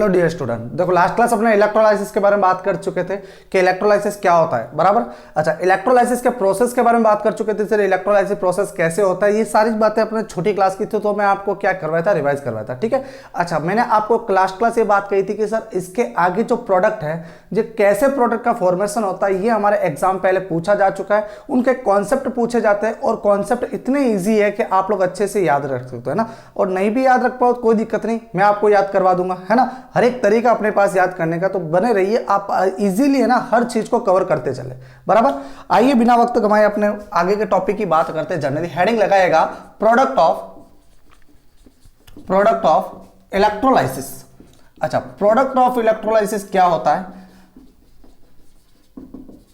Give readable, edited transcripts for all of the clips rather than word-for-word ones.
Hello dear student, देखो last class अपने electrolysis के बारे में बात कर चुके थे कि इलेक्ट्रोलाइसिस क्या होता है, बराबर। अच्छा, इलेक्ट्रोलाइसिस के प्रोसेस के बारे में बात कर चुके थे, सर इलेक्ट्रोलाइसिस प्रोसेस कैसे होता है, ये सारी बातें अपने छोटी क्लास की थी, तो मैं आपको क्या करवाया था, रिवाइज करवाया था, ठीक है। अच्छा, मैंने आपको लास्ट क्लास ये बात कही थी कि सर इसके आगे जो प्रोडक्ट है, जो कैसे प्रोडक्ट का फॉर्मेशन होता है, ये हमारे एग्जाम पहले पूछा जा चुका है, उनके कॉन्सेप्ट पूछे जाते हैं और कॉन्सेप्ट इतने ईजी है कि आप लोग अच्छे से याद रख सकते हो, है ना। और नहीं भी याद रख पाओ तो कोई दिक्कत नहीं, मैं आपको याद करवा दूंगा, है ना। हर एक तरीका अपने पास याद करने का, तो बने रहिए आप, इजीली है ना हर चीज को कवर करते चले, बराबर। आइए बिना वक्त गंवाए अपने आगे के टॉपिक की बात करते हैं। जनरली हेडिंग लगाएगा प्रोडक्ट ऑफ इलेक्ट्रोलाइसिस। अच्छा, प्रोडक्ट ऑफ इलेक्ट्रोलाइसिस क्या होता है,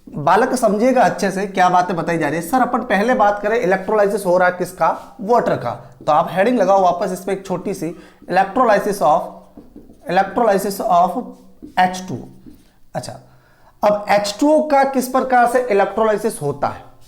बालक समझिएगा अच्छे से क्या बातें बताई जा रही है। सर अपन पहले बात करें इलेक्ट्रोलाइसिस हो रहा है किसका, वाटर का, तो आप हेडिंग लगाओ वापस इसमें एक छोटी सी, इलेक्ट्रोलाइसिस ऑफ H2O। अच्छा, अब H2O का किस प्रकार से इलेक्ट्रोलाइसिस होता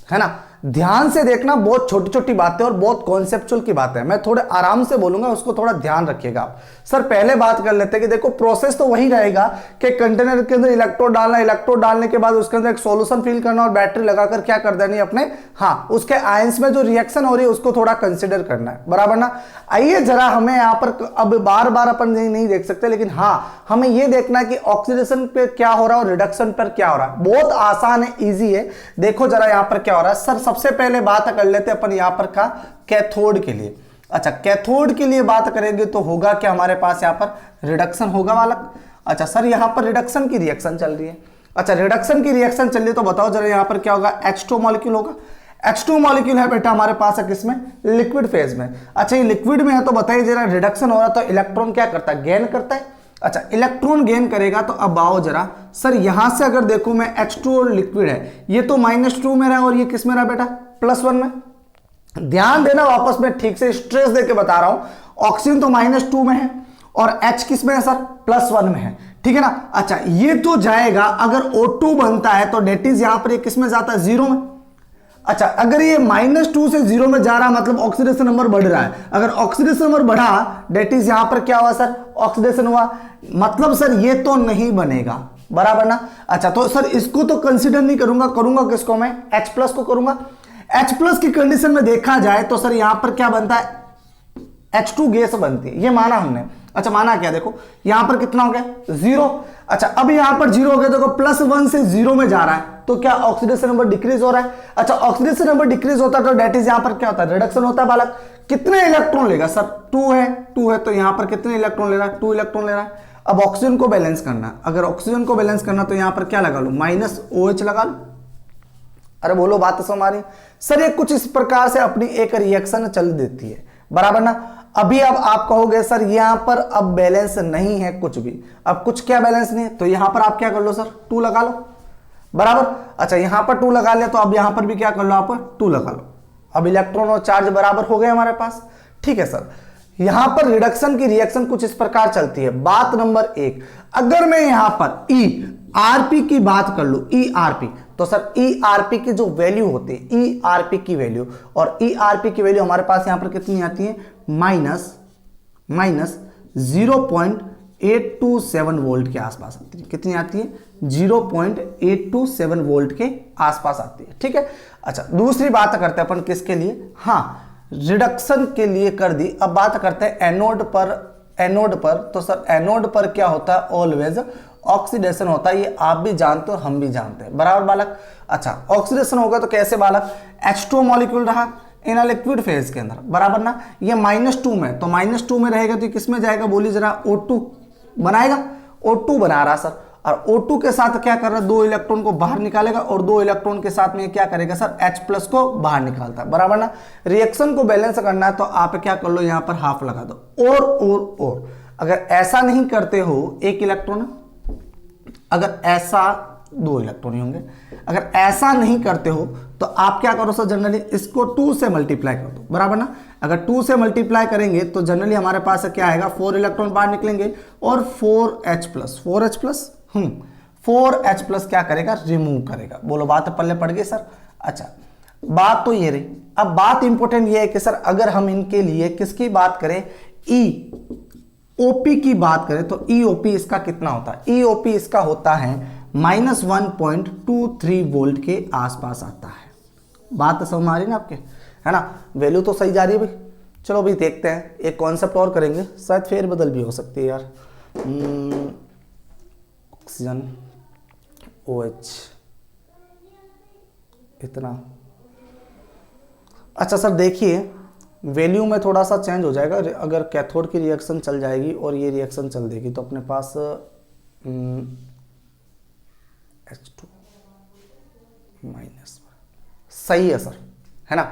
है ना। ध्यान से देखना, बहुत छोटी छोटी बातें और बहुत कॉन्सेप्चुअल की बातें हैं, मैं थोड़े आराम से बोलूंगा, उसको थोड़ा ध्यान रखिएगा आप। सर पहले बात कर लेते हैं कि देखो प्रोसेस तो वही रहेगा कि कंटेनर के अंदर इलेक्ट्रोड डालना, इलेक्ट्रोड डालने के बाद उसके अंदर एक सॉल्यूशन फिल करना और बैटरी लगाकर क्या कर देनी अपने, हाँ उसके आयंस में जो रिएक्शन हो रही है उसको थोड़ा कंसिडर करना है, बराबर ना। आइए जरा हमें यहाँ पर अब बार बार अपन नहीं देख सकते, लेकिन हाँ हमें यह देखना है कि ऑक्सीडेशन पे क्या हो रहा है और रिडक्शन पर क्या हो रहा है। बहुत आसान है, ईजी है। देखो जरा यहाँ पर क्या हो रहा है। सर सबसे पहले बात कर लेते हैं अपन यहाँ पर का कैथोड के लिए। अच्छा, कैथोड के लिए बात करेंगे तो होगा क्या हमारे पास यहाँ पर रिडक्शन होगा बालक। अच्छा सर, यहाँ पर रिडक्शन की रिएक्शन चल रही है। अच्छा, रिडक्शन की रिएक्शन चल रही है तो बताओ जरा यहाँ पर क्या होगा, H2 मॉलिक्यूल होगा। H2 मॉलिक्यूल है बेटा हमारे पास है किसमें, लिक्विड फेज में। अच्छा, ये लिक्विड में है तो बताइए जरा, रिडक्शन हो रहा तो इलेक्ट्रॉन क्या करता है, गेन करता है। अच्छा, इलेक्ट्रॉन गेन करेगा तो अब आओ जरा, सर यहां से अगर देखो मैं H2 लिक्विड है, ये तो -2 में रहा और ये किस में रहा बेटा, +1 में। ध्यान देना, वापस में ठीक से स्ट्रेस देके बता रहा हूं, ऑक्सीजन तो -2 में है और H किस में है सर, +1 में है, ठीक है ना। अच्छा, ये तो जाएगा, अगर O2 बनता है तो डेट इज यहां पर ये किस में जाता है, 0 में। अच्छा, अगर ये -2 से 0 में जा रहा मतलब ऑक्सीडेशन नंबर बढ़ रहा है। अगर ऑक्सीडेशन नंबर बढ़ा डेट इज यहां पर क्या हुआ सर, ऑक्सीडेशन हुआ, मतलब सर ये तो नहीं बनेगा, बराबर ना। अच्छा, तो सर इसको तो कंसीडर नहीं करूंगा, करूंगा किसको मैं, H+ को करूंगा। H+ की कंडीशन में देखा जाए तो सर यहां पर क्या बनता है, H2 गैस बनती है, ये माना हमने। अच्छा, माना क्या, देखो यहां पर कितना हो गया, 0। अच्छा, अब यहां पर 0 हो गया, देखो +1 से 0 में जा रहा है तो क्या ऑक्सीडेशन नंबर डिक्रीज हो रहा है। अच्छा, ऑक्सीडेशन नंबर डिक्रीज होता है तो डेट इज यहां पर क्या होता है, रिडक्शन होता है बालक। कितने इलेक्ट्रॉन लेगा सर, 2 है तो यहां पर कितने इलेक्ट्रॉन ले रहा है, 2 इलेक्ट्रॉन ले रहा है। अब ऑक्सीजन को बैलेंस करना, अगर ऑक्सीजन को बैलेंस करना तो यहां पर क्या लगा लो, -OH लगा लो। अरे बोलो बात तो हमारी। सर ये कुछ इस प्रकार से अपनी एक रिएक्शन चल देती है, बराबर ना। अभी अब आप कहोगे सर यहां पर अब बैलेंस नहीं है कुछ भी, अब कुछ क्या बैलेंस नहीं है, तो यहां पर आप क्या कर लो सर, 2 लगा लो, बराबर। अच्छा, यहां पर 2 लगा लिया तो अब यहां पर भी क्या कर लो आप, 2 लगा लो। अब इलेक्ट्रॉन और चार्ज बराबर हो गए हमारे पास, ठीक है सर। यहां पर रिडक्शन की रिएक्शन कुछ इस प्रकार चलती है। बात नंबर 1, अगर मैं यहां पर ERP की बात कर लू, ERP, तो सर ERP की जो वैल्यू होती है, ERP की वैल्यू, और ERP की वैल्यू हमारे पास यहां पर कितनी आती है, -0.827 वोल्ट के आसपास आती है। कितनी आती है, 0.827 वोल्ट के आसपास आती है, ठीक है। अच्छा, दूसरी बात करते हैं अपन किसके लिए, हाँ रिडक्शन के लिए कर दी। अब बात करते हैं एनोड पर, तो सर एनोड पर क्या होता है, ऑलवेज ऑक्सीडेशन होता है, ये आप भी जानते हो हम भी जानते हैं, बराबर बालक। अच्छा, ऑक्सीडेशन होगा तो कैसे बालक, H2 मॉलिक्यूल रहा इन लिक्विड फेज के अंदर, बराबर ना। ये -2 में, तो -2 में रहेगा तो किस में जाएगा, बोली जरा, O2 बनाएगा, O2 बना रहा सर, और O2 के साथ क्या कर रहा है, 2 इलेक्ट्रॉन को बाहर निकालेगा और 2 इलेक्ट्रॉन के साथ में क्या करेगा सर, H+ को बाहर निकालता है, बराबर ना। रिएक्शन को बैलेंस करना है तो आप क्या कर लो, यहां पर हाफ लगा दो। और अगर ऐसा नहीं करते हो, 1 इलेक्ट्रॉन, अगर ऐसा 2 इलेक्ट्रॉन ही होंगे। अगर ऐसा नहीं करते हो तो आप क्या करो सर, जनरली इसको 2 से मल्टीप्लाई कर दो, बराबर ना। अगर 2 से मल्टीप्लाई करेंगे तो जनरली हमारे पास क्या आएगा, 4 इलेक्ट्रॉन बाहर निकलेंगे और 4H+ क्या करेगा, रिमूव करेगा। बोलो बात पल्ले पड़ गई सर। अच्छा, बात तो ये रही। अब बात इंपॉर्टेंट ये है कि सर अगर हम इनके लिए किसकी बात करें, ओपी की बात करें तो ईओपी इसका कितना होता है, ईओपी इसका होता है -1.23 वोल्ट के आसपास आता है। बात तो समझ आ रही ना आपके, है ना, वैल्यू तो सही जा रही है भाई। चलो भाई देखते हैं, एक कॉन्सेप्ट और करेंगे, शायद फेरबदल भी हो सकती है यार। ऑक्सीजन OH इतना, अच्छा सर देखिए वैल्यू में थोड़ा सा चेंज हो जाएगा अगर कैथोड की रिएक्शन चल जाएगी और ये रिएक्शन चल देगी तो अपने पास H2 माइनस, सही है सर, है ना,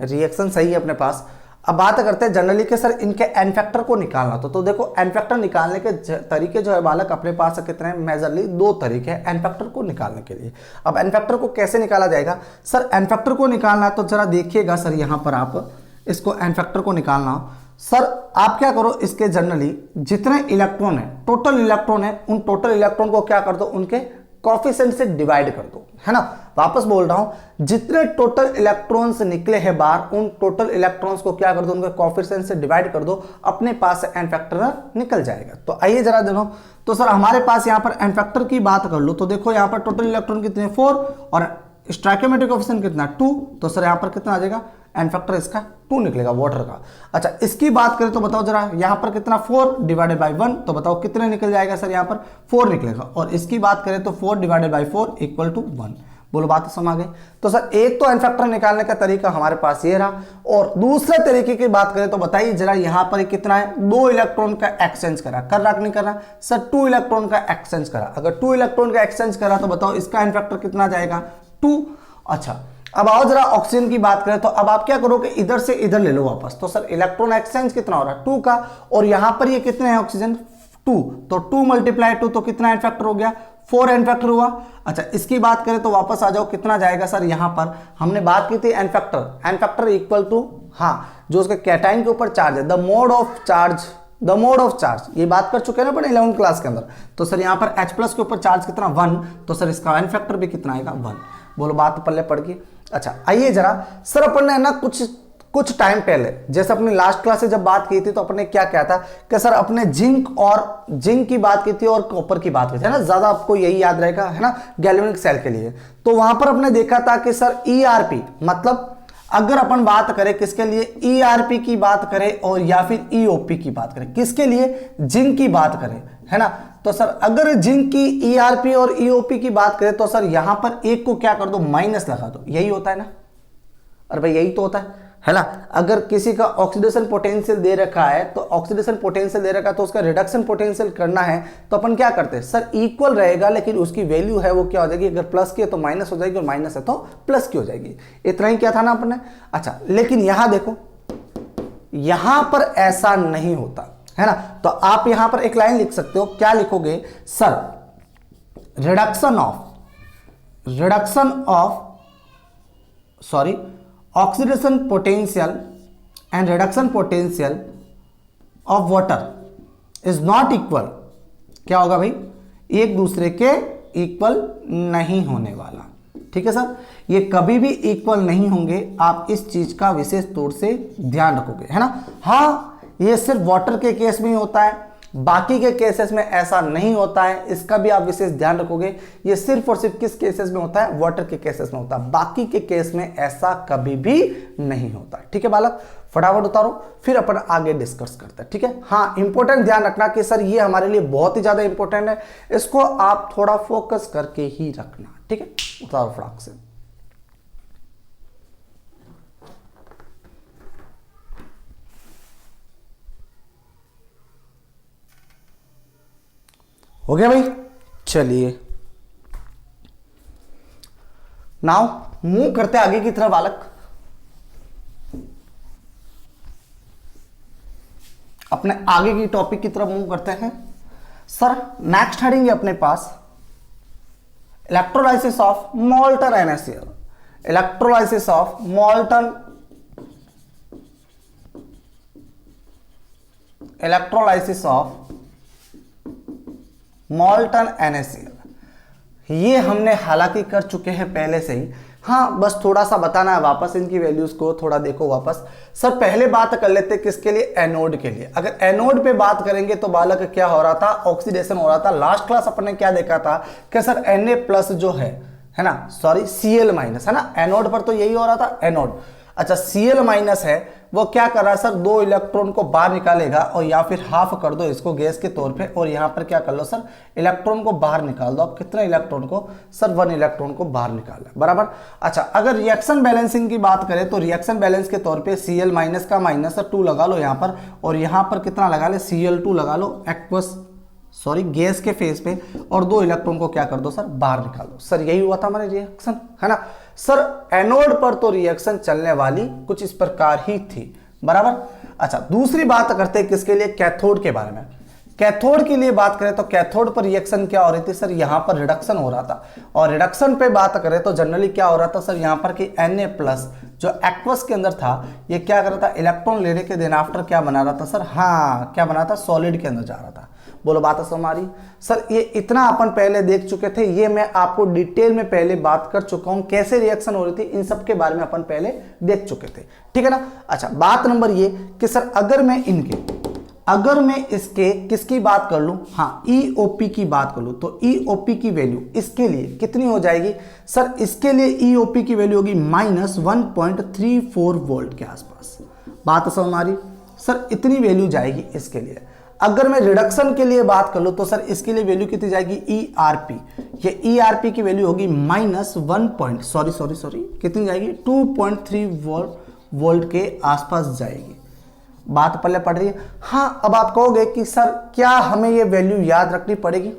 रिएक्शन सही है अपने पास। अब बात करते हैं जनरली के सर इनके एन फैक्टर को निकालना, तो देखो एन फैक्टर निकालने के तरीके जो है बालक अपने पास कितने हैं, मेजरली 2 तरीके हैं एन फैक्टर को निकालने के लिए। अब एन फैक्टर को कैसे निकाला जाएगा सर, एन फैक्टर को निकालना है तो जरा देखिएगा सर, यहां पर आप इसको एन फैक्टर को निकालना हो सर, आप क्या करो, इसके जनरली जितने इलेक्ट्रॉन है, टोटल इलेक्ट्रॉन है, उन टोटल इलेक्ट्रॉन को क्या कर दो, उनके कोफिशिएंट से डिवाइड कर दो, है ना। वापस बोल रहा हूं, जितने टोटल इलेक्ट्रॉन्स निकले हैं बाहर, उन टोटल इलेक्ट्रॉन्स को क्या कर दो, उनके कोफिशिएंट से डिवाइड कर दो, अपने पास से एन फैक्टर निकल जाएगा। तो आइए जरा देखो, तो सर हमारे पास यहां पर एन फैक्टर की बात कर लो तो देखो यहां पर टोटल इलेक्ट्रॉन कितने 4 और स्टोइकियोमेट्रिक कोफिशिएंट कितना 2, तो सर यहां पर कितना आ जाएगा, एन फैक्टर इसका 2 निकलेगा वाटर का। अच्छा इसकी बात करें तो बताओ जरा, यहां पर कितना 4 डिवाइडेड बाई 1, तो बताओ कितने निकल जाएगा सर, यहां पर 4 निकलेगा। और इसकी बात करें तो 4 डिवाइडेड बाई 4 इक्वल टू 1। बोलो बात तो समझ आ गई। तो सर एक तो एन फैक्टर निकालने का तरीका हमारे पास ये रहा, और दूसरे तरीके की बात करें तो बताइए जरा, यहां पर कितना है, 2 इलेक्ट्रॉन का एक्सचेंज करा, कर रहा नहीं कर रहा सर, 2 इलेक्ट्रॉन का एक्सचेंज करा। अगर 2 इलेक्ट्रॉन का एक्सचेंज करा तो बताओ इसका एन फैक्टर कितना जाएगा, 2। अच्छा अब आओ जरा ऑक्सीजन की बात करें तो अब आप क्या करोगे, इधर से इधर ले लो वापस, तो सर इलेक्ट्रॉन एक्सचेंज कितना हो रहा है 2 का, और यहां पर ये कितने हैं ऑक्सीजन 2, तो 2 × 2 तो कितना एन फैक्टर हो गया, 4 एन फैक्टर हुआ। अच्छा इसकी बात करें तो वापस आ जाओ, कितना जाएगा सर, यहां पर हमने बात की थी एन फैक्टर इक्वल टू, हाँ जो उसके कैटाइन के ऊपर चार्ज है, द मोड ऑफ चार्ज, ये बात कर चुके हैं ना अपने 11th क्लास के अंदर। तो सर यहां पर H+ के ऊपर चार्ज कितना 1, तो सर इसका एन फैक्टर भी कितना आएगा 1। बोलो बात पल्ले पड़ गई। अच्छा आइए जरा सर, अपन ने ना कुछ टाइम पहले, जैसे अपने लास्ट क्लास से जब बात की थी तो अपने क्या क्या था कि सर अपने जिंक की बात की थी और कॉपर की बात की थी, है ना, ज्यादा आपको यही याद रहेगा, है ना, गैल्वेनिक सेल के लिए। तो वहां पर अपने देखा था कि सर ERP, मतलब अगर अपन बात करें किसके लिए, ERP की बात करें और या फिर EOP की बात करें, किसके लिए, जिंक की बात करें, है ना। तो सर अगर जिंक की ERP और EOP की बात करें तो सर यहां पर एक को क्या कर दो, माइनस लगा दो, यही होता है ना, अरे भाई यही तो होता है ना। अगर किसी का ऑक्सीडेशन पोटेंशियल दे रखा है, तो ऑक्सीडेशन पोटेंशियल दे रखा है तो उसका रिडक्शन पोटेंशियल करना है, तो अपन क्या करते हैं सर, इक्वल रहेगा लेकिन उसकी वैल्यू है वो क्या हो जाएगी, अगर प्लस की है तो माइनस हो जाएगी और माइनस है तो प्लस की हो जाएगी। इतना ही क्या था ना अपने। अच्छा लेकिन यहां देखो, यहां पर ऐसा नहीं होता है ना, तो आप यहां पर एक लाइन लिख सकते हो, क्या लिखोगे sir, oxidation potential and reduction potential of water is not equal. क्या होगा भाई, एक दूसरे के इक्वल नहीं होने वाला, ठीक है सर, ये कभी भी इक्वल नहीं होंगे, आप इस चीज का विशेष तौर से ध्यान रखोगे, है ना। हाँ ये सिर्फ वाटर के केस में ही होता है, बाकी के केसेस में ऐसा नहीं होता है, इसका भी आप विशेष ध्यान रखोगे। ये सिर्फ और सिर्फ किस केसेस में होता है, वाटर के केसेस में होता है, बाकी के केस में ऐसा कभी भी नहीं होता। ठीक है बालक, फटाफट उतारो, फिर अपन आगे डिस्कस करते हैं, ठीक है। हाँ इंपॉर्टेंट ध्यान रखना कि सर ये हमारे लिए बहुत ही ज्यादा इंपॉर्टेंट है, इसको आप थोड़ा फोकस करके ही रखना, ठीक है। उतारो फटाक से। हो गया भाई, चलिए नाउ मूव करते आगे की तरफ बालक। अपने आगे की टॉपिक की तरफ मूव करते हैं सर। नेक्स्ट हेडिंग है अपने पास electrolysis of molten NaCl, electrolysis of molten NaCl। ये हमने हालांकि कर चुके हैं पहले से ही, हाँ बस थोड़ा सा बताना है वापस इनकी वैल्यूज को, थोड़ा देखो वापस। सर पहले बात कर लेते हैं किसके लिए, एनोड के लिए। अगर एनोड पे बात करेंगे तो बालक क्या हो रहा था, ऑक्सीडेशन हो रहा था। लास्ट क्लास अपन ने क्या देखा था कि सर Na+ जो है ना, सॉरी Cl- है ना, एनोड पर तो यही हो रहा था, एनोड। अच्छा Cl- है, वो क्या कर रहा है सर, 2 इलेक्ट्रॉन को बाहर निकालेगा और या फिर हाफ कर दो इसको गैस के तौर पे, और यहां पर क्या कर लो सर, इलेक्ट्रॉन को बाहर निकाल दो। अब कितने इलेक्ट्रॉन को सर, 1 इलेक्ट्रॉन को बाहर निकाला, बराबर। अच्छा अगर रिएक्शन बैलेंसिंग की बात करें तो रिएक्शन बैलेंस के तौर पे Cl- का -2 लगा लो यहां पर, और यहां पर कितना लगा ले, Cl2 लगा लो एक्वस, सॉरी गैस के फेज पे, और 2 इलेक्ट्रॉन को क्या कर दो सर, बाहर निकाल दो। सर यही हुआ था हमारे रिएक्शन, है ना। सर एनोड पर तो रिएक्शन चलने वाली कुछ इस प्रकार ही थी, बराबर। अच्छा दूसरी बात करते हैं किसके लिए, कैथोड के बारे में। कैथोड के लिए बात करें तो कैथोड पर रिएक्शन क्या हो रही थी सर, यहां पर रिडक्शन हो रहा था। और रिडक्शन पे बात करें तो जनरली क्या हो रहा था सर, यहां पर कि Na+ जो एक्वस के अंदर था, ये क्या कर रहा था, इलेक्ट्रॉन लेने के दिन आफ्टर क्या बना रहा था सर, हाँ क्या बना था, सॉलिड के अंदर जा रहा था। बोलो बात समझ आ रही सर। ये इतना अपन पहले देख चुके थे, ये मैं आपको डिटेल में पहले बात कर चुका हूं, कैसे रिएक्शन हो रही थी इन सब के बारे में अपन पहले देख चुके थे, ठीक है ना। अच्छा बात नंबर ये कि सर अगर मैं इसके किसकी बात कर लूं, हाँ EOP की बात कर लूं, तो EOP की वैल्यू इसके लिए कितनी हो जाएगी सर, इसके लिए EOP की वैल्यू होगी -1.34 वोल्ट के आसपास। बात समझ आ रही सर, इतनी वैल्यू जाएगी इसके लिए। अगर मैं रिडक्शन के लिए बात कर लूं तो सर इसके लिए वैल्यू कितनी जाएगी, ERP, ये ERP की वैल्यू होगी कितनी जाएगी, 2.3 वोल्ट के आसपास जाएगी। बात पल्ले पड़ रही है। हाँ अब आप कहोगे कि सर क्या हमें ये वैल्यू याद रखनी पड़ेगी,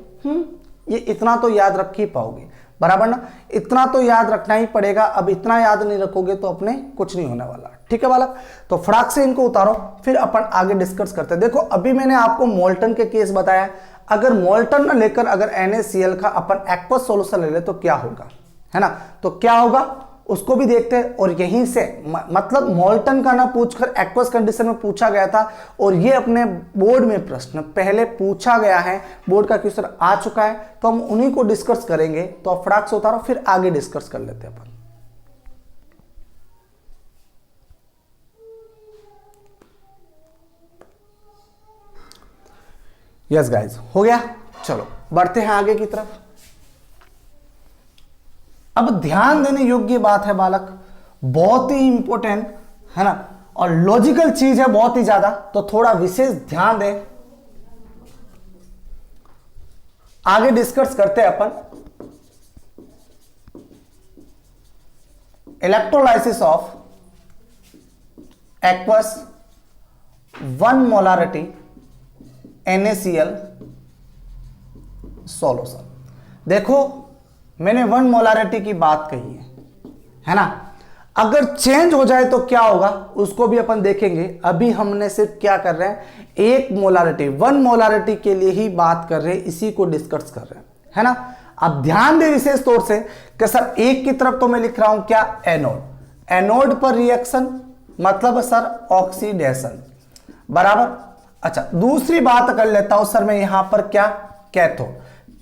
ये इतना तो याद रख ही पाओगे, बराबर ना, इतना तो याद रखना ही पड़ेगा। अब इतना याद नहीं रखोगे तो अपने कुछ नहीं होने वाला, ठीक है बालक। तो फटाक से इनको उतारो, फिर अपन आगे डिस्कस करते हैं। देखो अभी मैंने आपको मोल्टन के केस बताया, अगर मोल्टन न लेकर अगर NaCl का अपन एक्वस सॉल्यूशन ले ले तो क्या होगा, है ना, तो क्या होगा उसको भी देखते हैं। और यहीं से मतलब मोल्टन का ना पूछकर एक्वस कंडीशन में पूछा गया था, और ये अपने बोर्ड में प्रश्न पहले पूछा गया है, बोर्ड का क्वेश्चन आ चुका है, तो हम उन्हीं को डिस्कस करेंगे। तो आप फटाक से उतारो, फिर आगे डिस्कस कर लेते हैं अपन। यस गाइस हो गया, चलो बढ़ते हैं आगे की तरफ। अब ध्यान देने योग्य बात है बालक, बहुत ही इंपॉर्टेंट है ना, और लॉजिकल चीज है बहुत ही ज्यादा, तो थोड़ा विशेष ध्यान दें। आगे डिस्कस करते हैं अपन electrolysis of aqueous 1 molarity NaCl solution. देखो मैंने 1 मोलारिटी की बात कही है ना, अगर चेंज हो जाए तो क्या होगा उसको भी अपन देखेंगे। अभी हमने सिर्फ क्या कर रहे हैं, 1 मोलारिटी 1 मोलारिटी के लिए ही बात कर रहे हैं, इसी को डिस्कस कर रहे हैं, है ना। अब ध्यान दे विशेष तौर से कि सर एक की तरफ तो मैं लिख रहा हूं क्या, एनोड, एनोड पर रिएक्शन मतलब सर ऑक्सीडेशन, बराबर। अच्छा दूसरी बात कर लेता हूं सर मैं यहां पर क्या, कैथोड,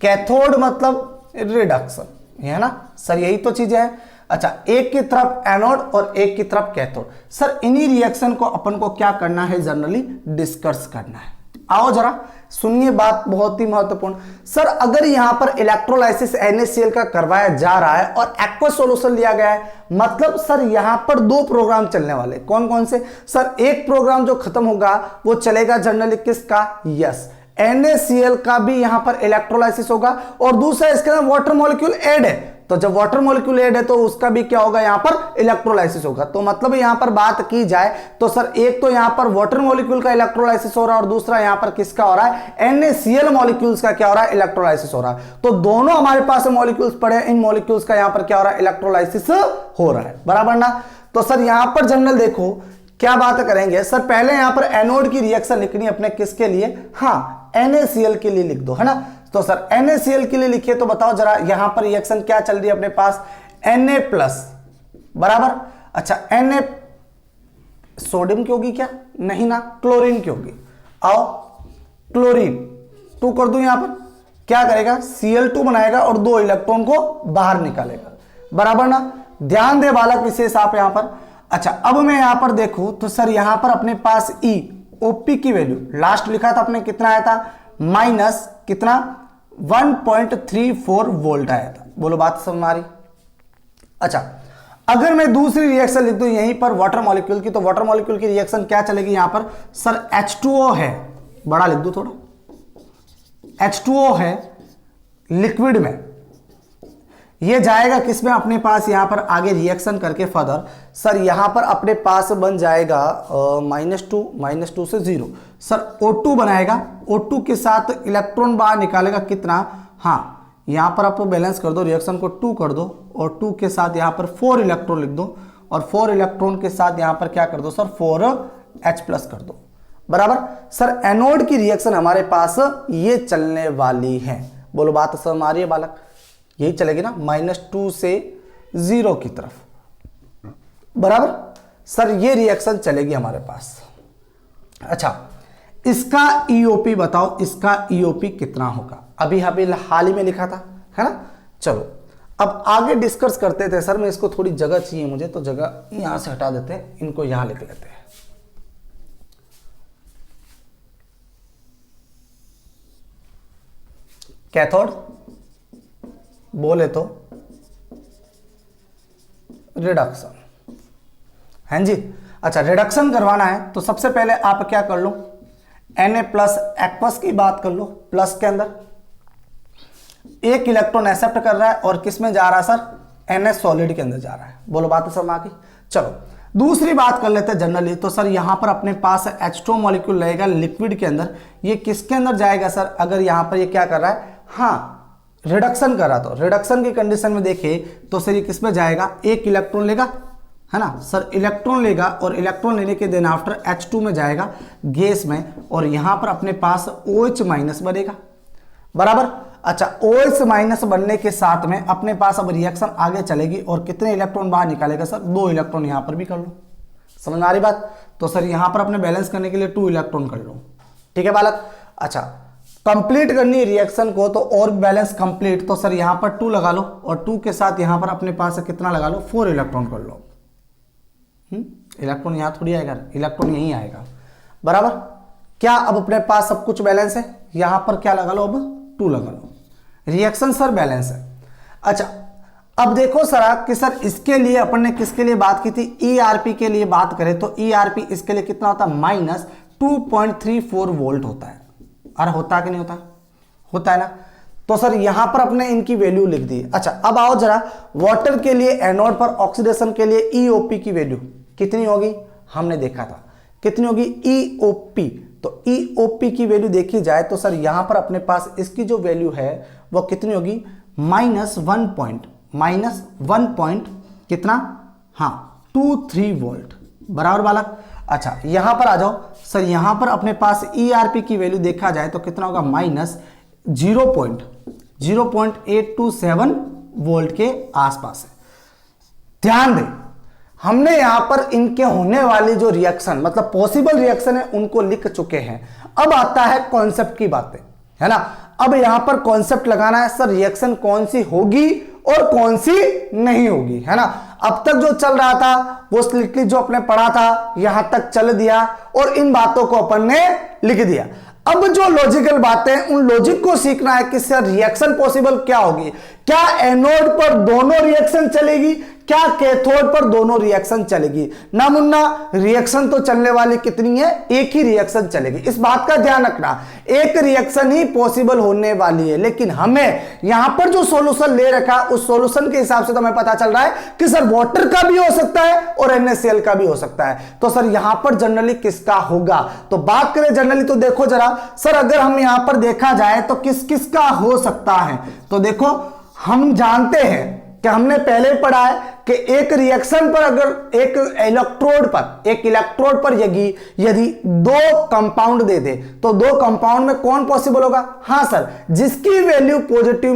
कैथोड मतलब रिडक्शन, है ना सर, यही तो चीजें हैं। अच्छा एक की तरफ एनोड और एक की तरफ कैथोड, सर इन्हीं रिएक्शन को अपन को क्या करना है, जनरली डिस्कस करना है। आओ जरा सुनिए बात बहुत ही महत्वपूर्ण। सर अगर यहां पर इलेक्ट्रोलाइसिस NaCl का करवाया जा रहा है और एक्वस सॉल्यूशन लिया गया है, मतलब सर यहां पर 2 प्रोग्राम चलने वाले, कौन कौन से सर, एक प्रोग्राम जो खत्म होगा वो चलेगा जनरली किसका, यस NaCl का भी यहां पर इलेक्ट्रोलाइसिस होगा, और दूसरा इसके अंदर वाटर मॉलिक्यूल ऐड है, तो जब वाटर मॉलिक्यूल ऐड है तो उसका भी क्या होगा, यहां पर इलेक्ट्रोलाइसिस होगा। तो मतलब यहां पर बात की जाए तो सर एक तो यहां पर वाटर मॉलिक्यूल का इलेक्ट्रोलाइसिस हो रहा है, और दूसरा यहां पर किसका हो रहा है, NaCl मॉलिक्यूल्स का क्या हो रहा है, इलेक्ट्रोलाइसिस हो रहा है। तो दोनों हमारे पास मॉलिक्यूल्स पड़े हैं, इन मॉलिक्यूल्स का यहां पर क्या हो रहा है, इलेक्ट्रोलाइसिस हो रहा है, बराबर ना। तो सर यहां पर जनरल देखो क्या बात करेंगे सर, पहले यहां पर एनोड की रिएक्शन लिखनी अपने किसके लिए, हाँ NaCl के लिए लिख दो, है ना। तो सर NaCl के लिए लिखिए, तो बताओ जरा यहां पर रिएक्शन क्या चल रही है अपने पास, Na+, बराबर। अच्छा Na सोडियम की होगी क्या, नहीं ना, क्लोरीन की होगी। आओ क्लोरीन 2 कर दू, यहां पर क्या करेगा, Cl2 बनाएगा और 2 इलेक्ट्रॉन को बाहर निकालेगा, बराबर ना। ध्यान दे बालक विशेष आप यहां पर। अच्छा अब मैं यहां पर देखूं तो सर यहां पर अपने पास ई ओपी की वैल्यू लास्ट लिखा था अपने कितना आया था, माइनस कितना 1.34 वोल्ट आया था। बोलो बात समझ आ रही। अच्छा अगर मैं दूसरी रिएक्शन लिख दूं यहीं पर वाटर मॉलिक्यूल की, तो वाटर मॉलिक्यूल की रिएक्शन क्या चलेगी यहां पर सर, H2O है, बड़ा लिख दूं थोड़ा, H2O है लिक्विड में, ये जाएगा किसमें अपने पास यहां पर आगे रिएक्शन करके फर्दर सर यहां पर अपने पास बन जाएगा -2 से 0 सर O2 बनाएगा, O2 के साथ इलेक्ट्रॉन बाहर निकालेगा कितना, हाँ यहां पर आप बैलेंस कर दो, रिएक्शन को 2 कर दो और 2 के साथ यहां पर 4 इलेक्ट्रॉन लिख दो और 4 इलेक्ट्रॉन के साथ यहां पर क्या कर दो सर 4H+ कर दो, बराबर। सर एनोड की रिएक्शन हमारे पास ये चलने वाली है। बोलो बात समझ आ रही है बालक, यही चलेगी ना -2 से 0 की तरफ, बराबर। सर ये रिएक्शन चलेगी हमारे पास। अच्छा इसका ईओपी बताओ, इसका ईओपी कितना होगा, अभी हाल ही में लिखा था है ना। चलो अब आगे डिस्कस करते थे। सर मैं इसको थोड़ी जगह चाहिए मुझे, तो जगह यहां से हटा देते हैं, इनको यहां लिख लेते हैं। कैथोड बोले तो रिडक्शन, हैं जी। अच्छा रिडक्शन करवाना है तो सबसे पहले आप क्या कर लो, Na+ एक्वस की बात कर लो, प्लस के अंदर एक इलेक्ट्रॉन एक्सेप्ट कर रहा है और किस में जा रहा है सर, Na सॉलिड के अंदर जा रहा है। बोलो बात समझ आ गई। चलो दूसरी बात कर लेते हैं जनरली, तो सर यहां पर अपने पास H2 मॉलिक्यूल रहेगा लिक्विड के अंदर, ये किसके अंदर जाएगा सर, अगर यहां पर ये क्या कर रहा है, हाँ रिडक्शन कर रहा, तो रिडक्शन की कंडीशन में देखे तो सर ये किस में जाएगा, एक इलेक्ट्रॉन लेगा है ना सर, इलेक्ट्रॉन लेगा और इलेक्ट्रॉन लेने के देन आफ्टर H2 में जाएगा गैस में, और यहां पर अपने पास OH- बनेगा, बराबर। अच्छा OH- बनने के साथ में अपने पास अब रिएक्शन आगे चलेगी और कितने इलेक्ट्रॉन बाहर निकालेगा सर, 2 इलेक्ट्रॉन यहां पर भी कर लो, समझ आ रही बात। तो सर यहां पर अपने बैलेंस करने के लिए 2 इलेक्ट्रॉन कर लो, ठीक है बालक। अच्छा कंप्लीट करनी है रिएक्शन को तो और बैलेंस कंप्लीट, तो सर यहां पर 2 लगा लो और 2 के साथ यहां पर अपने पास कितना लगा लो, 4 इलेक्ट्रॉन कर लो। इलेक्ट्रॉन यहां थोड़ी आएगा, इलेक्ट्रॉन यहीं आएगा, बराबर। क्या अब अपने पास सब कुछ बैलेंस है, यहां पर क्या लगा लो, अब 2 लगा लो, रिएक्शन सर बैलेंस है। अच्छा अब देखो सर कि सर इसके लिए अपन ने किसके लिए बात की थी, ERP के लिए बात करें तो ERP इसके लिए कितना होता है, -2.34 वोल्ट होता है। अरे होता है कि नहीं होता, होता है ना। तो सर यहां पर अपने इनकी वैल्यू लिख दी। अच्छा अब आओ जरा वाटर के लिए एनोड पर ऑक्सीडेशन के लिए EOP की वैल्यू कितनी होगी, हमने देखा था कितनी होगी EOP। तो EOP की वैल्यू देखी जाए तो सर यहां पर अपने पास इसकी जो वैल्यू है वो कितनी होगी, -1 कितना, हाँ 23 वोल्ट, बराबर बालक। अच्छा यहां पर आ जाओ सर, यहां पर अपने पास ERP की वैल्यू देखा जाए तो कितना होगा, -0.0827 वोल्ट के आसपास है। ध्यान दें हमने यहां पर इनके होने वाली जो रिएक्शन मतलब पॉसिबल रिएक्शन है उनको लिख चुके हैं। अब आता है कॉन्सेप्ट की बातें, है ना। अब यहां पर कॉन्सेप्ट लगाना है सर, रिएक्शन कौन सी होगी और कौन सी नहीं होगी, है ना। अब तक जो चल रहा था वो स्ट्रिक्टली जो अपने पढ़ा था यहां तक चल दिया और इन बातों को अपन ने लिख दिया। अब जो लॉजिकल बातें उन लॉजिक को सीखना है कि सर रिएक्शन पॉसिबल क्या होगी, क्या एनोड पर दोनों रिएक्शन चलेगी, क्या कैथोड पर दोनों रिएक्शन चलेगी। ना मुन्ना रिएक्शन तो चलने वाली कितनी है, एक ही रिएक्शन चलेगी। इस बात का ध्यान रखना, एक रिएक्शन ही पॉसिबल होने वाली है। लेकिन हमें यहां पर जो सॉल्यूशन ले रखा उस सॉल्यूशन के हिसाब से तो हमें पता चल रहा है कि सर वाटर का भी हो सकता है और NaCl का भी हो सकता है। तो सर यहां पर जनरली किसका होगा, तो बात करें जनरली तो देखो जरा सर, अगर हम यहां पर देखा जाए तो किस किस का हो सकता है। तो देखो हम जानते हैं कि हमने पहले पढ़ा है कि एक रिएक्शन पर अगर एक इलेक्ट्रोड पर यदि 2 कंपाउंड दे दे तो 2 कंपाउंड में कौन पॉसिबल होगा, हाँ सर जिसकी वैल्यू पॉजिटिव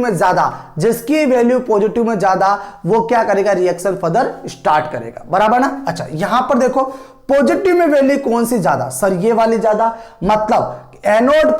में ज्यादा वो क्या करेगा, रिएक्शन फर्दर स्टार्ट करेगा, बराबर ना। अच्छा यहां पर देखो पॉजिटिव में वैल्यू कौन सी ज्यादा, सर ये वाली ज्यादा, मतलब कैथोड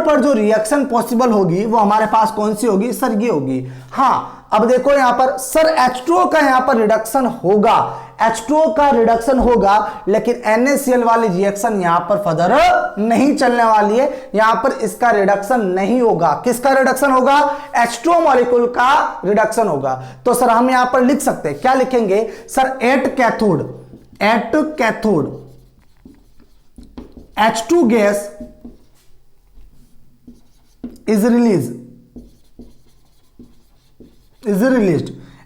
पर जो रिएक्शन पॉसिबल होगी वो हमारे पास कौन सी होगी, सर ये होगी। हाँ अब देखो यहां पर सर H2O का यहां पर रिडक्शन होगा, H2O का रिडक्शन होगा, लेकिन NaCl वाली रिएक्शन यहां पर फर्दर नहीं चलने वाली है, यहां पर इसका रिडक्शन नहीं होगा। किसका रिडक्शन होगा? H2O मॉलिक्यूल का रिडक्शन होगा। तो सर हम यहां पर लिख सकते हैं, क्या लिखेंगे sir? At cathode H2 gas is released,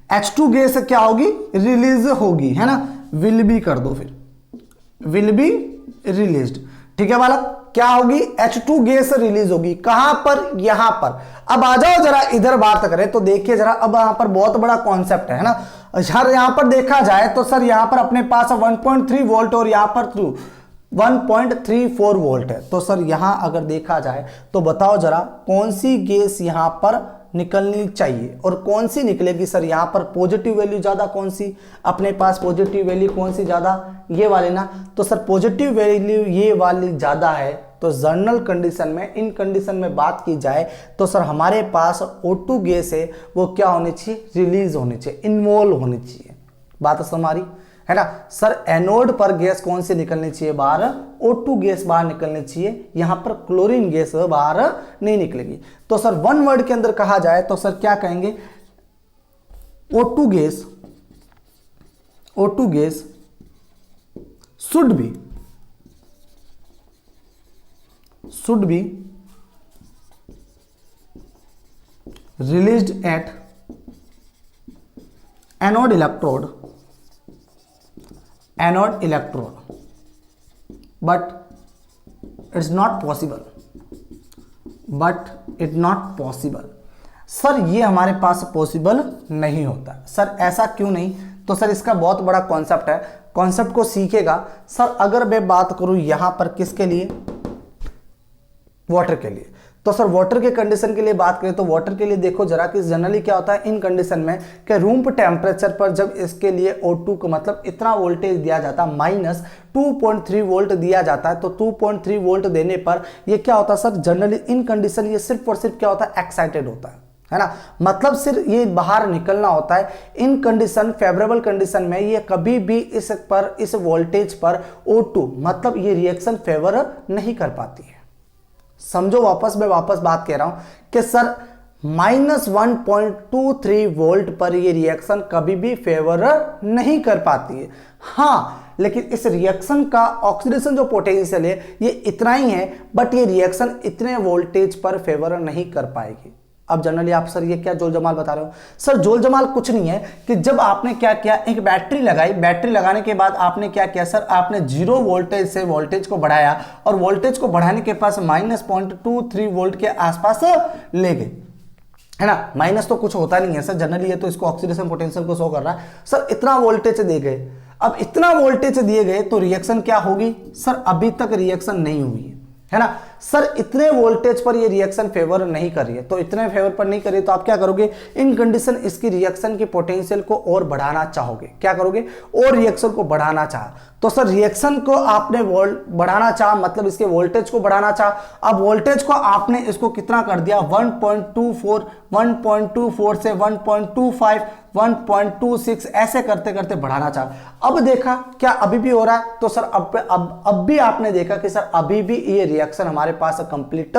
H2 gas क्या होगी? रिलीज होगी, है ना? विल बी कर दो, फिर विल बी रिलीज्ड। ठीक है बालक, क्या होगी? H2 गैस रिलीज होगी। कहां पर? यहां पर। अब आ जाओ जरा इधर बात करें तो देखिए जरा, अब यहां पर बहुत बड़ा कॉन्सेप्ट है ना। सर यहां पर देखा जाए तो सर यहां पर अपने पास 1.3 वोल्ट और यहां पर 1.34 वोल्ट है। तो सर यहां अगर देखा जाए तो बताओ जरा कौन सी गैस यहां पर निकलनी चाहिए और कौन सी निकलेगी? सर यहां पर पॉजिटिव वैल्यू ज्यादा, कौन सी अपने पास पॉजिटिव वैल्यू कौन सी ज्यादा? ये वाली ना। तो सर पॉजिटिव वैल्यू ये वाली ज्यादा है। तो जनरल कंडीशन में, इन कंडीशन में बात की जाए तो सर हमारे पास O2 गैस है वो क्या होनी चाहिए? रिलीज होनी चाहिए, इन्वॉल्व होनी चाहिए। बात हमारी है ना सर। एनोड पर गैस कौन सी निकलनी चाहिए बाहर? O2 गैस बाहर निकलनी चाहिए, यहां पर क्लोरीन गैस बाहर नहीं निकलेगी। तो सर वन वर्ड के अंदर कहा जाए तो सर क्या कहेंगे? O2 gas should be released at anode electrode, but it's not possible। Sir ये हमारे पास पॉसिबल नहीं होता। सर ऐसा क्यों नहीं? तो सर इसका बहुत बड़ा कॉन्सेप्ट है, कॉन्सेप्ट को सीखेगा। सर अगर मैं बात करूं यहां पर किसके लिए? वाटर के लिए। तो सर वाटर के कंडीशन के लिए बात करें तो वाटर के लिए देखो जरा कि जनरली क्या होता है इन कंडीशन में कि रूम टेम्परेचर पर जब इसके लिए O2 को मतलब इतना वोल्टेज दिया जाता है -2.3 वोल्ट दिया जाता है, तो 2.3 वोल्ट देने पर ये क्या होता है सर? जनरली इन कंडीशन ये सिर्फ और सिर्फ क्या होता है? एक्साइटेड होता है ना। मतलब सिर्फ ये बाहर निकलना होता है। इन कंडीशन, फेवरेबल कंडीशन में ये कभी भी इस वोल्टेज पर O2 मतलब ये रिएक्शन फेवर नहीं कर पाती है। समझो, मैं वापस बात कह रहा हूं कि सर -1.23 वोल्ट पर ये रिएक्शन कभी भी फेवर नहीं कर पाती है। हाँ, लेकिन इस रिएक्शन का ऑक्सीडेशन जो पोटेंशियल है ये इतना ही है, बट ये रिएक्शन इतने वोल्टेज पर फेवर नहीं कर पाएगी। अब जनरली आप सर ये क्या जोल जमाल बता रहे हो? सर जोल जमाल कुछ नहीं है कि जब आपने क्या किया, एक बैटरी लगाई, बैटरी लगाने के बाद आपने क्या किया सर? आपने 0 वोल्टेज से वोल्टेज को बढ़ाया और वोल्टेज को बढ़ाने के पास -0.23 वोल्ट के आसपास ले गए, है ना। माइनस तो कुछ होता नहीं है सर जनरली, ये तो इसको ऑक्सीडेशन पोटेंशियल को शो कर रहा है। सर इतना वोल्टेज दे गए, अब इतना वोल्टेज दिए गए तो रिएक्शन क्या होगी? सर अभी तक रिएक्शन नहीं हुई है ना। सर इतने वोल्टेज पर ये रिएक्शन फेवर नहीं कर रही है, तो इतने फेवर पर नहीं कर रही है तो आप क्या करोगे? इन कंडीशन इसकी रिएक्शन की पोटेंशियल को और बढ़ाना चाहोगे। क्या करोगे? और रिएक्शन को बढ़ाना चाह, तो सर रिएक्शन को आपने बढ़ाना चाह मतलब इसके वोल्टेज को बढ़ाना चाह। अब वोल्टेज को आपने इसको कितना कर दिया? 1.24 से 1.25, 1.26 ऐसे करते करते बढ़ाना चाह। अब देखा क्या अभी भी हो रहा है? तो सर अब भी आपने देखा कि सर अभी भी ये रिएक्शन हमारे पास कंप्लीट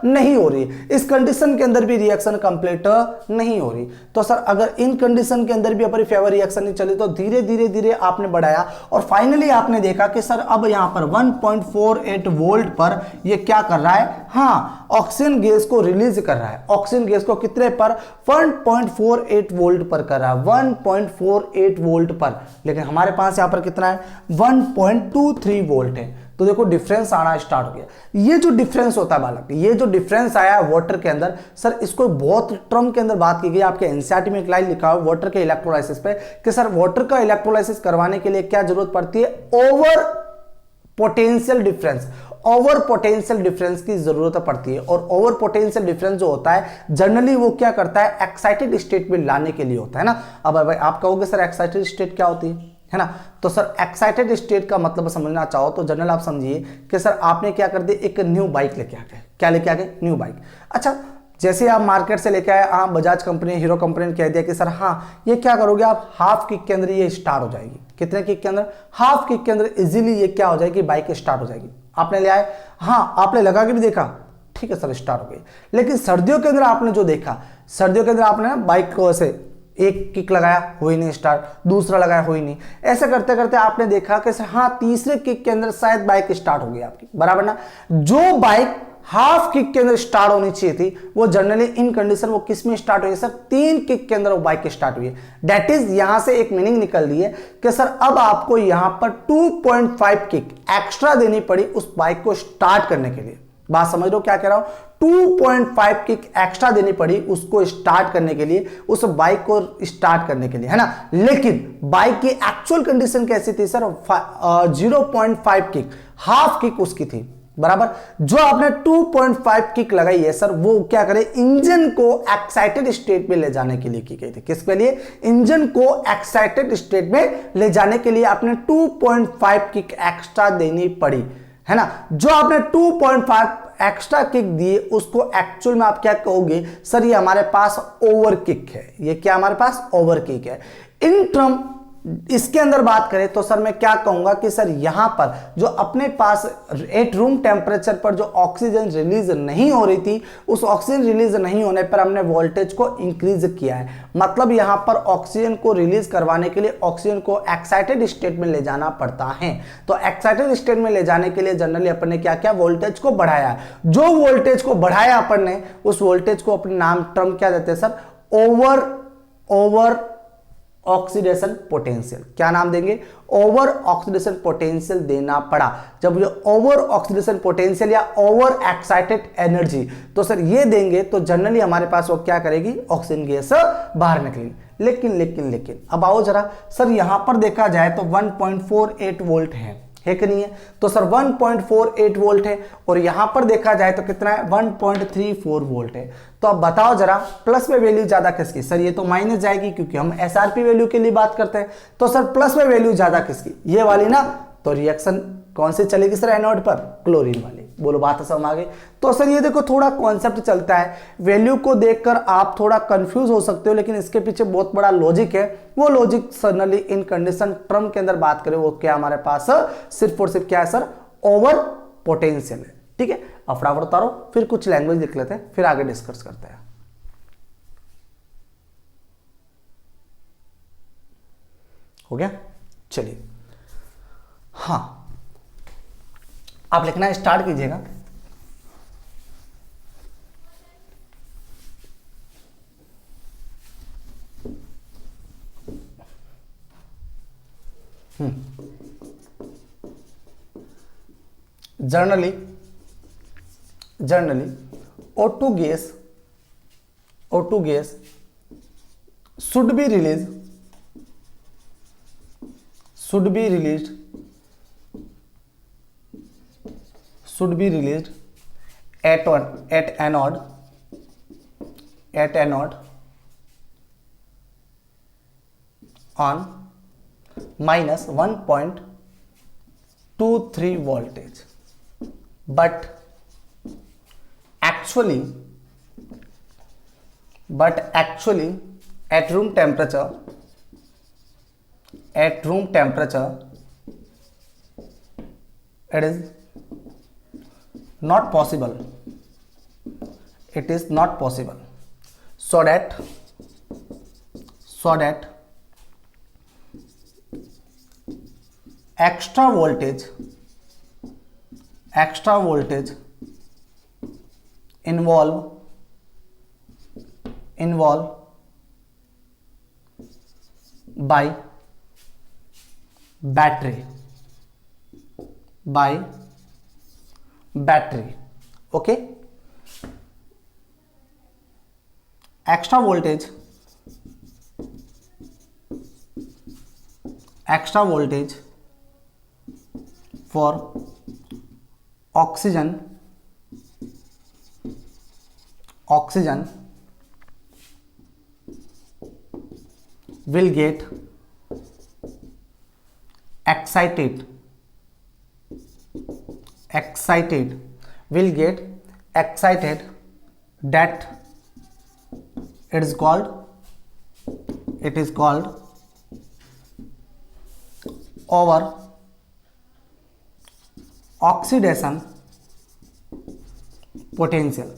नहीं हो रही। इस कंडीशन के अंदर भी रिएक्शन कंप्लीट नहीं हो रही। तो सर अगर इन कंडीशन के अंदर भी अपनी फेवर रिएक्शन नहीं चली तो धीरे धीरे आपने बढ़ाया और फाइनली आपने देखा कि सर अब यहां पर 1.48 वोल्ट पर ये क्या कर रहा है? हाँ, ऑक्सीजन गैस को रिलीज कर रहा है। ऑक्सीजन गैस को कितने पर? 1.48 वोल्ट पर कर रहा है, 1.48 वोल्ट पर। लेकिन हमारे पास यहां पर कितना है? 1.23 वोल्ट है। तो देखो डिफरेंस आना स्टार्ट हो गया। ये जो डिफरेंस होता है बालक, ये जो डिफरेंस आया है वाटर के अंदर, सर इसको बहुत टर्म के अंदर बात की गई। आपके एनसीईआरटी में एक लाइन लिखा है वाटर के इलेक्ट्रोलाइसिस पे कि सर वाटर का इलेक्ट्रोलाइसिस करवाने के लिए क्या जरूरत पड़ती है? Over potential difference, over potential difference की जरूरत पड़ती है। और ओवर पोटेंशियल डिफरेंस जो होता है जनरली वो क्या करता है? एक्साइटेड स्टेट में लाने के लिए होता है ना। अब आप कहोगे सर एक्साइटेड स्टेट क्या होती है ना। तो सर एक्साइटेड स्टेट का मतलब समझना चाहो तो जनरल आप समझिए कि सर आपने क्या कर दिया? एक न्यू बाइक लेके आ गए। क्या लेके आ गए? New bike. अच्छा, जैसे आप मार्केट से लेके आए, हाँ बजाज कंपनी हीरो कंपनी ने कह दिया कि सर हाँ ये क्या करोगे आप, हाफ किक के अंदर ये स्टार्ट हो जाएगी। कितने किक के अंदर, हाफ किक के अंदर इजीली ये क्या हो जाएगी, बाइक स्टार्ट हो जाएगी। आपने ले आए, हाँ आपने लगा के भी देखा, ठीक है सर स्टार्ट हो गई। लेकिन सर्दियों के अंदर आपने जो देखा, सर्दियों के अंदर आपने बाइक को ऐसे एक किक लगाया, हुई नहीं स्टार्ट, दूसरा लगाया, हुई नहीं, ऐसा करते करते आपने देखा कि हाँ तीसरे किक के अंदर शायद बाइक स्टार्ट हो गई आपकी, बराबर ना। जो बाइक हाफ किक के अंदर स्टार्ट होनी चाहिए थी वो जनरली इन कंडीशन वो किस में स्टार्ट हुई है सर, 3 किक के अंदर वो बाइक स्टार्ट हुई है। दैट इज यहां से एक मीनिंग निकल रही है कि सर अब आपको यहां पर 2.5 किक एक्स्ट्रा देनी पड़ी उस बाइक को स्टार्ट करने के लिए। बात समझ रहे हो क्या कह रहा हूं, 2.5 किक एक्स्ट्रा देनी पड़ी उसको स्टार्ट करने के लिए, उस बाइक को स्टार्ट करने के लिए, है ना। लेकिन बाइक की एक्चुअल कंडीशन कैसी थी सर, 0.5 किक, हाफ किक उसकी थी, बराबर। जो आपने 2.5 किक लगाई है सर, वो क्या करे, इंजन को एक्साइटेड स्टेट में ले जाने के लिए की गई थी। किसके लिए, इंजन को एक्साइटेड स्टेट में ले जाने के लिए आपने 2.5 किक एक्स्ट्रा देनी पड़ी, है ना। जो आपने 2.5 एक्स्ट्रा किक दिए उसको एक्चुअल में आप क्या कहोगे सर, ये हमारे पास ओवर किक है, ये क्या हमारे पास ओवर किक है। इन टर्म इसके अंदर बात करें तो सर मैं क्या कहूंगा कि सर यहां पर जो अपने पास एट रूम टेम्परेचर पर जो ऑक्सीजन रिलीज नहीं हो रही थी, उस ऑक्सीजन रिलीज नहीं होने पर हमने वोल्टेज को इंक्रीज किया है। मतलब यहां पर ऑक्सीजन को रिलीज करवाने के लिए ऑक्सीजन को एक्साइटेड स्टेट में ले जाना पड़ता है। तो एक्साइटेड स्टेट में ले जाने के लिए जनरली अपन ने क्या किया, वोल्टेज को बढ़ाया। जो वोल्टेज को बढ़ाया अपन ने, उस वोल्टेज को अपने नाम टर्म क्या देते हैं सर, ओवर ऑक्सीडेशन पोटेंशियल। क्या नाम देंगे, ओवर ऑक्सीडेशन पोटेंशियल देना पड़ा। जब ये ओवर ऑक्सीडेशन पोटेंशियल या ओवर एक्साइटेड एनर्जी, तो सर ये देंगे तो जनरली हमारे पास वो क्या करेगी, ऑक्सीजन गैस बाहर निकलेगी। लेकिन अब आओ जरा सर, यहां पर देखा जाए तो 1.48 वोल्ट है कि नहीं है। तो सर 1.48 वोल्ट है और यहां पर देखा जाए तो कितना है, 1.34 वोल्ट है। तो अब बताओ जरा प्लस में वैल्यू ज्यादा किसकी, सर ये तो माइनस जाएगी क्योंकि हम एसआरपी वैल्यू के लिए बात करते हैं। तो सर प्लस में वैल्यू ज्यादा किसकी, ये वाली ना। तो रिएक्शन कौन सी चलेगी सर, एनोड पर, क्लोरीन वाली। बोलो बात समझ आ गई। तो सर ये देखो थोड़ा कॉन्सेप्ट चलता है, वैल्यू को देखकर आप थोड़ा कंफ्यूज हो सकते हो, लेकिन इसके पीछे बहुत बड़ा लॉजिक है। वो logic generally in condition term के अंदर बात करें वो क्या हमारे पास सिर्फ और सिर्फ क्या है सर, ओवर पोटेंशियल है। ठीक है, अब फटाफट उतारो, फिर कुछ लैंग्वेज लिख लेते हैं, फिर आगे डिस्कस करते हैं। हो गया, चलिए हाँ आप लिखना स्टार्ट कीजिएगा। Generally O2 gas should be released at anode on minus 1.23 voltage, but actually at room temperature it is not possible, so that extra voltage involve by battery. Okay, extra voltage for oxygen will get excited that it is called over oxidation potential.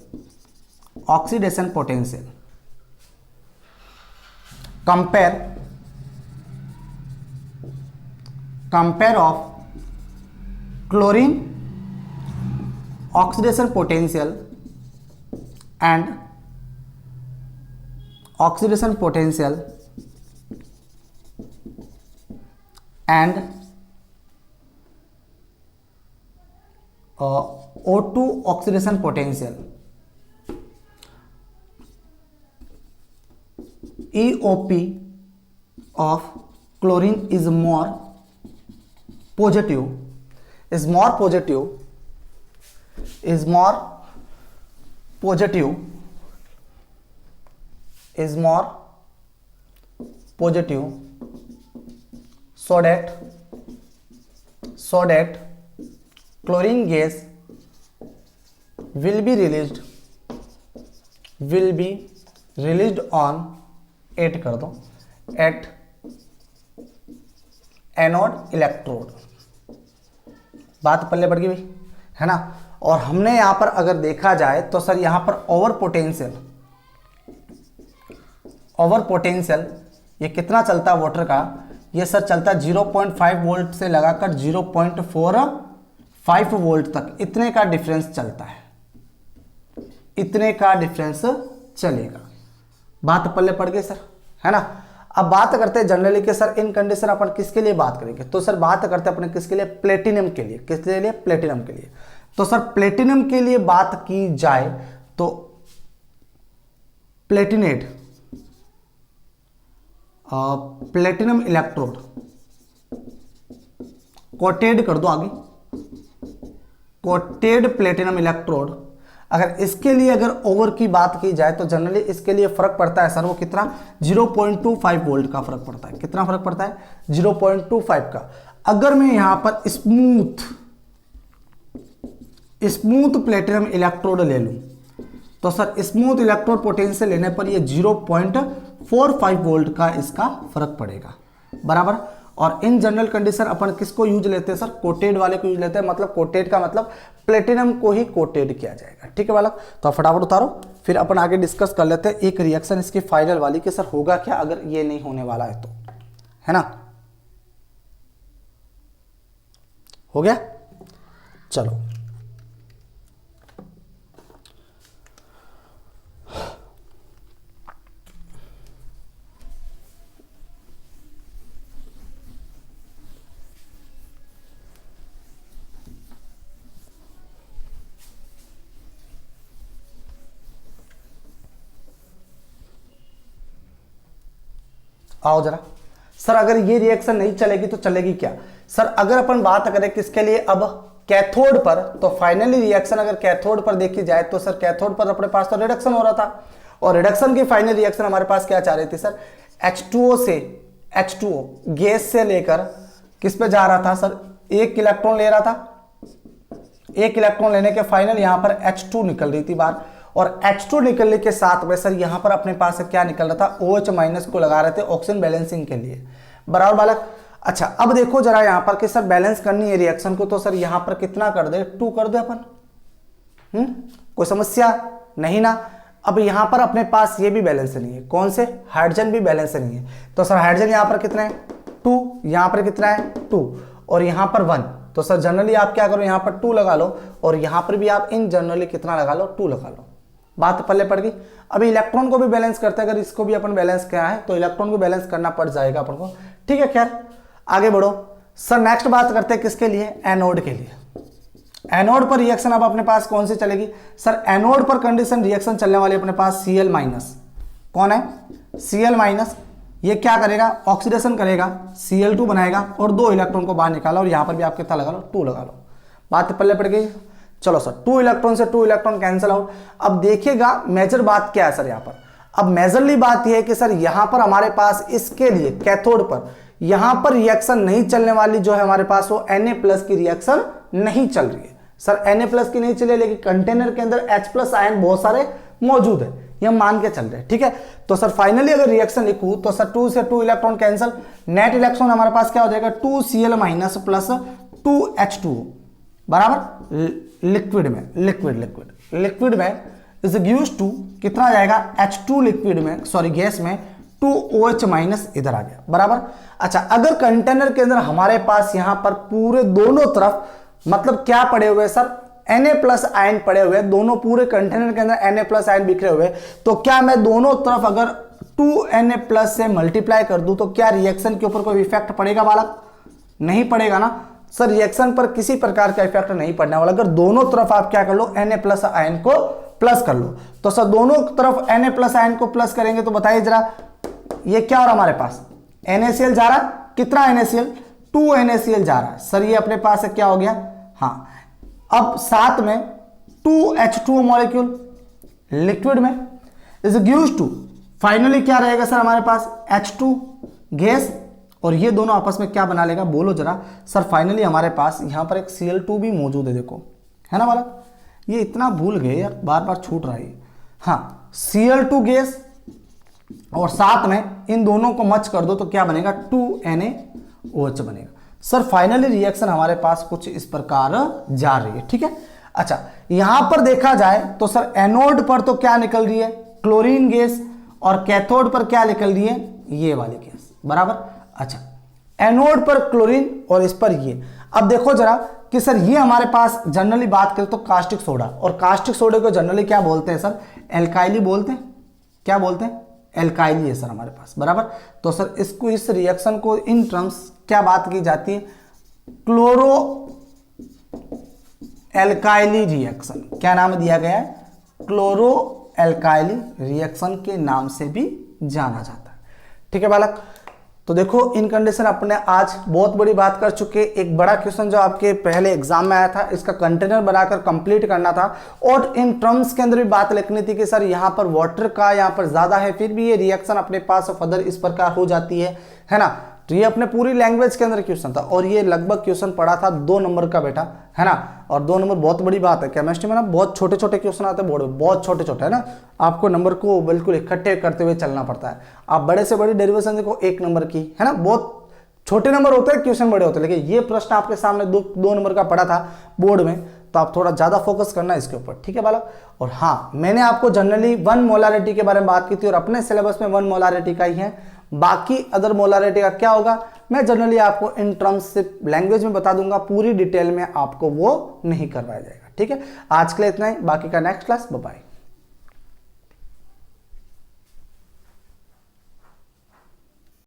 Compare of chlorine oxidation potential and O2 oxidation potential. EOP of chlorine is more positive so that chlorine gas will be released on at anode electrode. बात पल्ले पड़ गई भाई, है ना। और हमने यहां पर अगर देखा जाए तो सर यहां पर ओवर पोटेंशियल ये कितना चलता है वाटर का, ये सर चलता है 0.5 वोल्ट से लगाकर 0.45 वोल्ट तक, इतने का डिफरेंस चलता है, इतने का डिफरेंस चलेगा। बात पल्ले पड़ गई सर, है ना। अब बात करते हैं जनरली कि सर इन कंडीशन अपन किसके लिए बात करेंगे, तो सर बात करते हैं अपने किसके लिए, प्लेटिनम के लिए। किसके लिए? प्लेटिनम के लिए। तो सर प्लेटिनम के लिए बात की जाए तो प्लेटिनम इलेक्ट्रोड कोटेड कर दो आगे, कोटेड प्लेटिनम इलेक्ट्रोड। अगर इसके लिए अगर ओवर की बात की जाए तो जनरली इसके लिए फर्क पड़ता है सर, वो कितना 0.25 वोल्ट का फर्क पड़ता है। कितना फर्क पड़ता है? 0.25 का। अगर मैं यहां पर स्मूथ प्लेटिनम इलेक्ट्रोड ले लूं तो सर स्मूथ इलेक्ट्रोड पोटेंशियल लेने पर ये 0.45 वोल्ट का इसका फर्क पड़ेगा, बराबर। और इन जनरल कंडीशन अपन किसको यूज लेते हैं सर? कोटेड वाले को यूज लेते हैं। मतलब कोटेड का मतलब प्लेटिनम को ही कोटेड किया जाएगा, ठीक है बालक। तो फटाफट उतारो, फिर अपन आगे डिस्कस कर लेते हैं एक रिएक्शन इसकी फाइनल वाली कि सर होगा क्या अगर ये नहीं होने वाला है तो, है ना। हो गया, चलो। आओ जरा सर, अगर ये रिएक्शन नहीं चलेगी तो चलेगी क्या सर? अगर अपन बात करें किसके लिए, अब कैथोड पर, तो फाइनली रिएक्शन अगर कैथोड पर देखी जाए तो सर कैथोड पर अपने पास तो रिडक्शन हो रहा था, और रिडक्शन की फाइनल रिएक्शन हमारे पास क्या चाह रही थी सर? H2O से H2O गैस से लेकर किस पे जा रहा था सर? एक इलेक्ट्रॉन ले रहा था, एक इलेक्ट्रॉन लेने के फाइनल यहां पर H2 निकल रही थी बाहर, और H2 निकलने के साथ में सर यहां पर अपने पास से क्या निकल रहा था? OH- को लगा रहे थे ऑक्सीजन बैलेंसिंग के लिए, बराबर बालक। अच्छा अब देखो जरा यहां पर कि सर बैलेंस करनी है रिएक्शन को, तो सर यहां पर कितना कर दे? 2 कर दे अपन। कोई समस्या नहीं ना। अब यहां पर अपने पास ये भी बैलेंस नहीं है, कौन से? हाइड्रोजन भी बैलेंस नहीं है। तो सर हाइड्रोजन यहां पर कितना है? 2, यहां पर कितना है? 2, और यहां पर 1। तो सर जनरली आप क्या करो, यहां पर 2 लगा लो, और यहां पर भी आप इन जनरली कितना लगा लो? 2 लगा लो। बात पल्ले पड़ गई। अभी इलेक्ट्रॉन को भी बैलेंस करते हैं, अगर इसको भी अपन बैलेंस किया है तो इलेक्ट्रॉन को बैलेंस करना पड़ जाएगा अपन को, ठीक है। खैर आगे बढ़ो सर, नेक्स्ट बात करते हैं किसके लिए? एनोड के लिए। एनोड पर रिएक्शन अब अपने पास कौन सी चलेगी सर? एनोड पर कंडीशन रिएक्शन चलने वाली अपने पास Cl-। कौन है? Cl-। ये क्या करेगा? ऑक्सीडेशन करेगा, Cl2 बनाएगा और 2 इलेक्ट्रॉन को बाहर निकाला, और यहां पर भी आप कितना लगा लो? 2 लगा लो। बात पल्ले पड़ गई। चलो सर 2 इलेक्ट्रॉन से 2 इलेक्ट्रॉन कैंसिल आउट। अब देखिएगा मेजर बात क्या है सर यहां पर? अब मेजरली बात यह है कि सर यहां पर हमारे पास इसके लिए कैथोड पर यहां पर रिएक्शन नहीं चलने वाली जो है हमारे पास, वो Na+ की रिएक्शन नहीं चल रही है सर। Na+ की नहीं चले, लेकिन कंटेनर के अंदर H+ आयन बहुत सारे मौजूद है। ये हम मान के चल रहे हैं, ठीक है। तो सर फाइनली अगर रिएक्शन लिखूं तो सर 2 से 2 इलेक्ट्रॉन कैंसिल, नेट इलेक्ट्रॉन हमारे पास क्या हो जाएगा 2Cl माइनस प्लस 2H2 बराबर लिक्विड में, लिक्विड में इज गिव्स टू कितना आ जाएगा H2 लिक्विड में, सॉरी गैस में 2OH माइनस इधर आ गया बराबर। अच्छा अगर कंटेनर के अंदर हमारे पास यहां पर पूरे दोनों तरफ मतलब क्या पड़े हुए सर Na प्लस आयन पड़े हुए, दोनों पूरे कंटेनर के अंदर Na प्लस आयन बिखरे हुए, तो क्या मैं दोनों तरफ अगर 2Na प्लस से मल्टीप्लाई कर दूं तो क्या रिएक्शन के ऊपर कोई इफेक्ट पड़ेगा बालक? नहीं पड़ेगा ना सर, रिएक्शन पर किसी प्रकार का इफेक्ट नहीं पड़ने वाला। अगर दोनों तरफ आप क्या कर लो Na प्लस आयन को प्लस कर लो, तो सर दोनों तरफ Na प्लस आयन को प्लस करेंगे तो बताइए जरा ये क्या हो रहा हमारे पास NaCl जा रहा, कितना NaCl 2NaCl जा रहा है सर, ये अपने पास क्या हो गया, हाँ अब साथ में 2H2 मॉलिक्यूल लिक्विड में इज गिव्स टू, फाइनली क्या रहेगा सर हमारे पास H2 गैस, और ये दोनों आपस में क्या बना लेगा बोलो जरा सर। फाइनली हमारे पास यहां पर एक Cl2 भी मौजूद है, देखो है ना बालक, ये इतना भूल गए यार, बार बार छूट रहा है। हाँ Cl2 गैस और साथ में इन दोनों को मच कर दो तो क्या बनेगा 2NaOH बनेगा। सर फाइनली रिएक्शन हमारे पास कुछ इस प्रकार जा रही है, ठीक है। अच्छा यहां पर देखा जाए तो सर एनोड पर तो क्या निकल रही है क्लोरीन गैस, और कैथोड पर क्या निकल रही है ये वाली गैस बराबर। अच्छा एनोड पर क्लोरीन और इस पर ये, अब देखो जरा कि सर ये हमारे पास जनरली बात करें तो कास्टिक सोडा, और कास्टिक सोडे को जनरली क्या बोलते हैं सर एल्काइली बोलते हैं, क्या बोलते हैं एल्काइली है सर हमारे पास बराबर। तो सर इसको इस रिएक्शन को इन टर्म्स क्या बात की जाती है क्लोरो एल्काइली रिएक्शन, क्या नाम दिया गया है क्लोरो एल्काइली रिएक्शन के नाम से भी जाना जाता है, ठीक है बालक। तो देखो इन कंडीशन अपने आज बहुत बड़ी बात कर चुके। एक बड़ा क्वेश्चन जो आपके पहले एग्जाम में आया था इसका कंटेनर बनाकर कंप्लीट करना था, और इन टर्म्स के अंदर भी बात लिखनी थी कि सर यहाँ पर वाटर का यहाँ पर ज्यादा है, फिर भी ये रिएक्शन अपने पास फर्दर इस प्रकार हो जाती है ना। तो ये अपने पूरी लैंग्वेज के अंदर क्वेश्चन था, और ये लगभग क्वेश्चन पड़ा था 2 नंबर का बेटा, है ना। और 2 नंबर बहुत बड़ी बात है, केमिस्ट्री में ना बहुत छोटे छोटे क्वेश्चन आते हैं, बोर्ड में बहुत छोटे छोटे है ना, आपको नंबर को बिल्कुल इकट्ठे करते हुए चलना पड़ता है। आप बड़े से बड़ी डेरिवेशन देखो 1 नंबर की है ना, बहुत छोटे नंबर होते हैं क्वेश्चन बड़े होते हैं, लेकिन ये प्रश्न आपके सामने 2 नंबर का पड़ा था बोर्ड में, तो आप थोड़ा ज्यादा फोकस करना इसके ऊपर, ठीक है बालक। और हाँ मैंने आपको जनरली 1 मोलारिटी के बारे में बात की थी, और अपने सिलेबस में 1 मोलारिटी का ही है, बाकी अदर मोलारिटी का क्या होगा मैं जनरली आपको इन टर्म्स से लैंग्वेज में बता दूंगा, पूरी डिटेल में आपको वो नहीं करवाया जाएगा, ठीक है। आज के लिए इतना ही, बाकी का नेक्स्ट क्लास, बाय बाय।